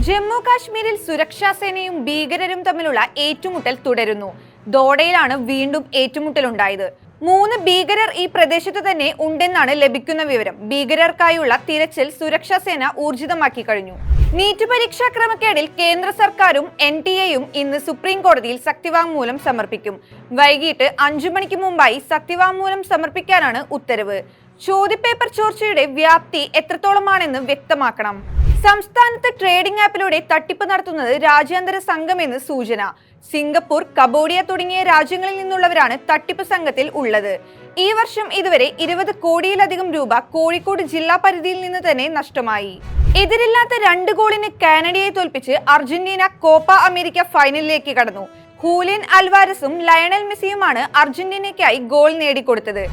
ജമ്മു കാശ്മീരിൽ സുരക്ഷാ സേനയും ഭീകരരും തമ്മിലുള്ള ഏറ്റുമുട്ടൽ തുടരുന്നു. ദോഡയിലാണ് വീണ്ടും ഏറ്റുമുട്ടലുണ്ടായത്. 3 ഭീകരർ ഈ പ്രദേശത്ത് തന്നെ ഉണ്ടെന്നാണ് ലഭിക്കുന്ന വിവരം. ഭീകരർക്കായുള്ള തിരച്ചിൽ സുരക്ഷാ സേന ഊർജിതമാക്കി കഴിഞ്ഞു. നീറ്റ് പരീക്ഷാ ക്രമക്കേടിൽ കേന്ദ്ര സർക്കാരും NTA-യും ഇന്ന് സുപ്രീം കോടതിയിൽ സത്യവാങ്മൂലം സമർപ്പിക്കും. വൈകിട്ട് 5 മണിക്ക് മുമ്പായി സത്യവാങ്മൂലം സമർപ്പിക്കാനാണ് ഉത്തരവ്. ചോദ്യപേപ്പർ ചോർച്ചയുടെ വ്യാപ്തി എത്രത്തോളമാണെന്ന് വ്യക്തമാക്കണം. സംസ്ഥാനത്ത് ട്രേഡിംഗ് ആപ്പിലൂടെ തട്ടിപ്പ് നടത്തുന്നത് രാജ്യാന്തര സംഘമെന്ന് സൂചന. സിംഗപ്പൂർ, കംബോഡിയ തുടങ്ങിയ രാജ്യങ്ങളിൽ നിന്നുള്ളവരാണ് തട്ടിപ്പ് സംഘത്തിൽ ഉള്ളത്. ഈ വർഷം ഇതുവരെ 20 കോടിയിലധികം രൂപ കോഴിക്കോട് ജില്ലാ പരിധിയിൽ നിന്ന് തന്നെ നഷ്ടമായി. എതിരില്ലാത്ത 2 ഗോളിന് കാനഡയെ തോൽപ്പിച്ച് അർജന്റീന കോപ്പ അമേരിക്ക ഫൈനലിലേക്ക് കടന്നു. ഹൂലിയൻ അൽവാരസും ലയണൽ മെസ്സിയുമാണ് അർജന്റീനയ്ക്കായി ഗോൾ നേടിക്കൊടുത്തത്.